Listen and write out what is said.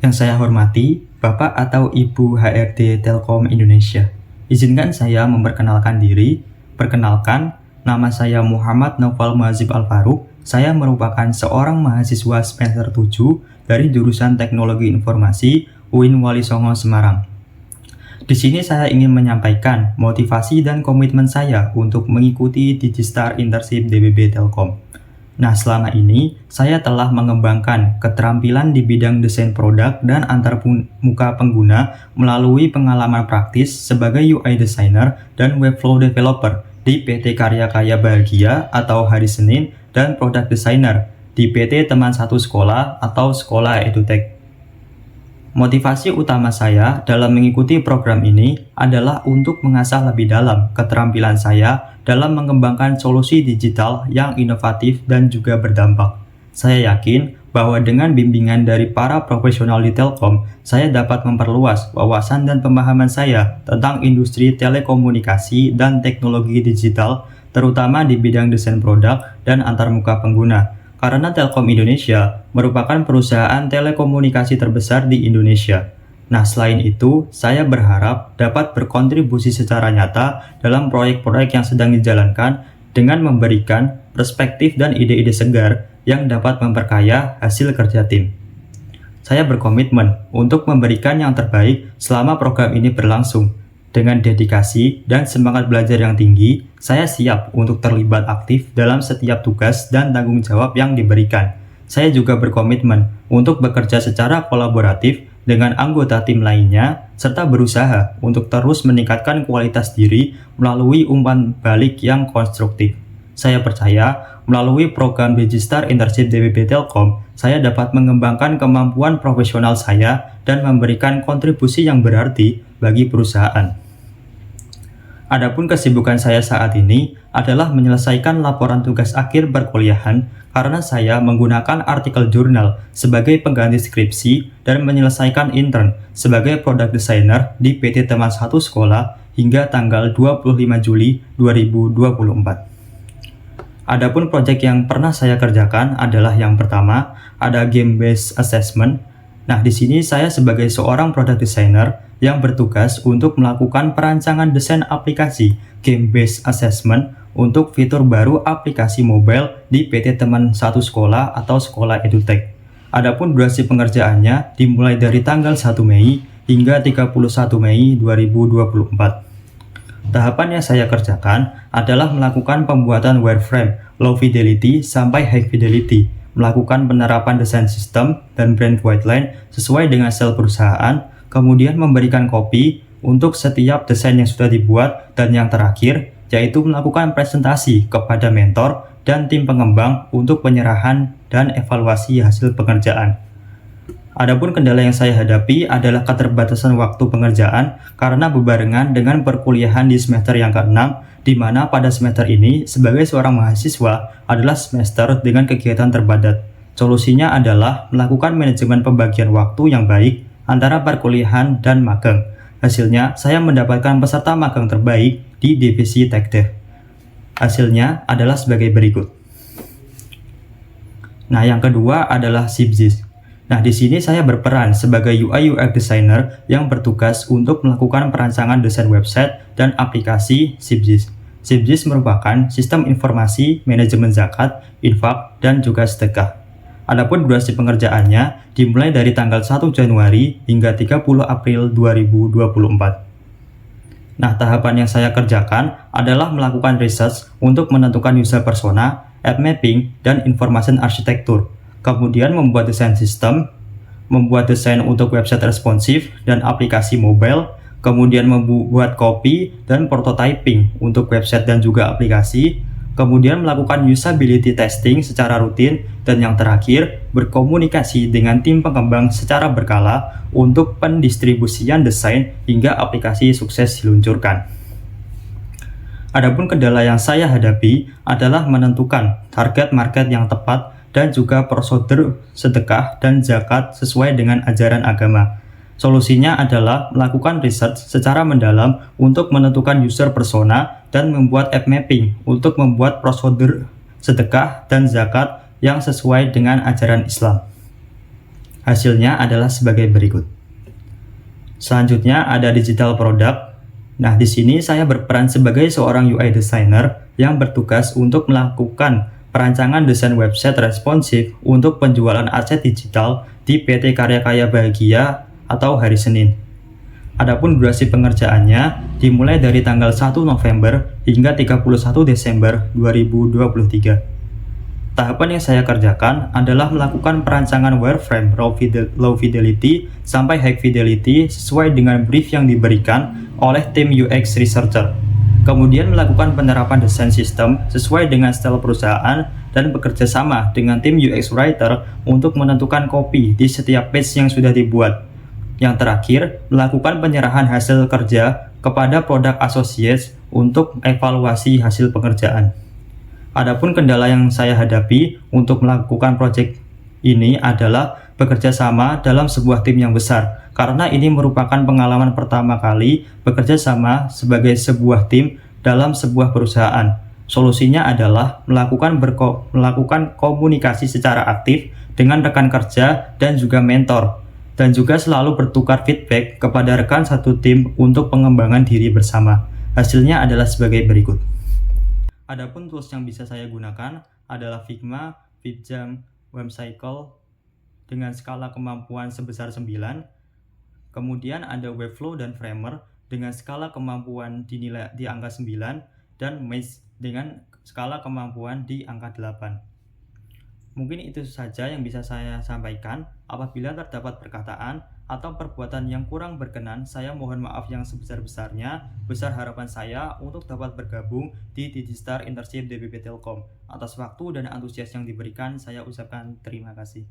Yang saya hormati, Bapak atau Ibu HRD Telkom Indonesia. Izinkan saya memperkenalkan diri. Perkenalkan, nama saya Muhammad Naufal Muhadzib Al-Faruq. Saya merupakan seorang mahasiswa semester 7 dari jurusan Teknologi Informasi UIN Wali Songo Semarang. Di sini saya ingin menyampaikan motivasi dan komitmen saya untuk mengikuti Digistar Internship DBB Telkom. Nah, selama ini saya telah mengembangkan keterampilan di bidang desain produk dan antarmuka pengguna melalui pengalaman praktis sebagai UI designer dan webflow developer di PT Karya Kaya Bahagia atau Hari Senin dan product designer di PT Teman Satu Sekolah atau Sekolah EduTech. Motivasi utama saya dalam mengikuti program ini adalah untuk mengasah lebih dalam keterampilan saya dalam mengembangkan solusi digital yang inovatif dan juga berdampak. Saya yakin bahwa dengan bimbingan dari para profesional di Telkom, saya dapat memperluas wawasan dan pemahaman saya tentang industri telekomunikasi dan teknologi digital, terutama di bidang desain produk dan antarmuka pengguna. Karena Telkom Indonesia merupakan perusahaan telekomunikasi terbesar di Indonesia. Nah, selain itu, saya berharap dapat berkontribusi secara nyata dalam proyek-proyek yang sedang dijalankan dengan memberikan perspektif dan ide-ide segar yang dapat memperkaya hasil kerja tim. Saya berkomitmen untuk memberikan yang terbaik selama program ini berlangsung. Dengan dedikasi dan semangat belajar yang tinggi, saya siap untuk terlibat aktif dalam setiap tugas dan tanggung jawab yang diberikan. Saya juga berkomitmen untuk bekerja secara kolaboratif dengan anggota tim lainnya, serta berusaha untuk terus meningkatkan kualitas diri melalui umpan balik yang konstruktif. Saya percaya, melalui program Digistar Internship DBB Telkom, saya dapat mengembangkan kemampuan profesional saya dan memberikan kontribusi yang berarti bagi perusahaan. Adapun kesibukan saya saat ini adalah menyelesaikan laporan tugas akhir perkuliahan karena saya menggunakan artikel jurnal sebagai pengganti skripsi dan menyelesaikan intern sebagai product designer di PT Teman Satu Sekolah hingga tanggal 25 Juli 2024. Adapun proyek yang pernah saya kerjakan adalah yang pertama, ada game-based assessment. Nah, di sini saya sebagai seorang product designer yang bertugas untuk melakukan perancangan desain aplikasi game-based assessment untuk fitur baru aplikasi mobile di PT Teman Satu Sekolah atau Sekolah EduTech. Adapun durasi pengerjaannya dimulai dari tanggal 1 Mei hingga 31 Mei 2024. Tahapan yang saya kerjakan adalah melakukan pembuatan wireframe low fidelity sampai high fidelity, melakukan penerapan desain sistem dan brand guideline sesuai dengan sel perusahaan, kemudian memberikan copy untuk setiap desain yang sudah dibuat, dan yang terakhir yaitu melakukan presentasi kepada mentor dan tim pengembang untuk penyerahan dan evaluasi hasil pengerjaan. Adapun kendala yang saya hadapi adalah keterbatasan waktu pengerjaan karena bebarengan dengan perkuliahan di semester yang ke-6, di mana pada semester ini sebagai seorang mahasiswa adalah semester dengan kegiatan terpadat. Solusinya adalah melakukan manajemen pembagian waktu yang baik antara perkuliahan dan magang. Hasilnya, saya mendapatkan peserta magang terbaik di divisi TechDev. Hasilnya adalah sebagai berikut. Nah, yang kedua adalah SIPZIS. Nah, di sini saya berperan sebagai UI UX designer yang bertugas untuk melakukan perancangan desain website dan aplikasi SIPZIS. SIPZIS merupakan sistem informasi manajemen zakat, infak, dan juga sedekah. Adapun durasi pengerjaannya dimulai dari tanggal 1 Januari hingga 30 April 2024. Nah, tahapan yang saya kerjakan adalah melakukan research untuk menentukan user persona, app mapping, dan information arsitektur. Kemudian membuat desain sistem, membuat desain untuk website responsif dan aplikasi mobile, kemudian membuat copy dan prototyping untuk website dan juga aplikasi, kemudian melakukan usability testing secara rutin, dan yang terakhir, berkomunikasi dengan tim pengembang secara berkala untuk pendistribusian desain hingga aplikasi sukses diluncurkan. Adapun kendala yang saya hadapi adalah menentukan target market yang tepat dan juga prosedur sedekah dan zakat sesuai dengan ajaran agama. Solusinya adalah melakukan riset secara mendalam untuk menentukan user persona dan membuat app mapping untuk membuat prosedur sedekah dan zakat yang sesuai dengan ajaran Islam. Hasilnya adalah sebagai berikut. Selanjutnya ada digital product. Nah, di sini saya berperan sebagai seorang UI designer yang bertugas untuk melakukan perancangan desain website responsif untuk penjualan aset digital di PT Karya Kaya Bahagia atau hari Senin. Adapun durasi pengerjaannya dimulai dari tanggal 1 November hingga 31 Desember 2023. Tahapan yang saya kerjakan adalah melakukan perancangan wireframe low fidelity sampai high fidelity sesuai dengan brief yang diberikan oleh tim UX researcher. Kemudian melakukan penerapan desain sistem sesuai dengan style perusahaan dan bekerja sama dengan tim UX writer untuk menentukan copy di setiap page yang sudah dibuat. Yang terakhir, melakukan penyerahan hasil kerja kepada product associates untuk evaluasi hasil pengerjaan. Adapun kendala yang saya hadapi untuk melakukan proyek ini adalah bekerja sama dalam sebuah tim yang besar, karena ini merupakan pengalaman pertama kali bekerja sama sebagai sebuah tim dalam sebuah perusahaan. Solusinya adalah melakukan komunikasi secara aktif dengan rekan kerja dan juga mentor, dan juga selalu bertukar feedback kepada rekan satu tim untuk pengembangan diri bersama. Hasilnya adalah sebagai berikut. Adapun tools yang bisa saya gunakan adalah Figma, VipJam, Whimsical dengan skala kemampuan sebesar 9. Kemudian ada Webflow dan Framer dengan skala kemampuan dinilai di angka 9 dan Mesh dengan skala kemampuan di angka 8. Mungkin itu saja yang bisa saya sampaikan. Apabila terdapat perkataan atau perbuatan yang kurang berkenan, saya mohon maaf yang sebesar-besarnya. Besar harapan saya untuk dapat bergabung di Digistar Internship DBP Telkom. Atas waktu dan antusias yang diberikan, saya ucapkan terima kasih.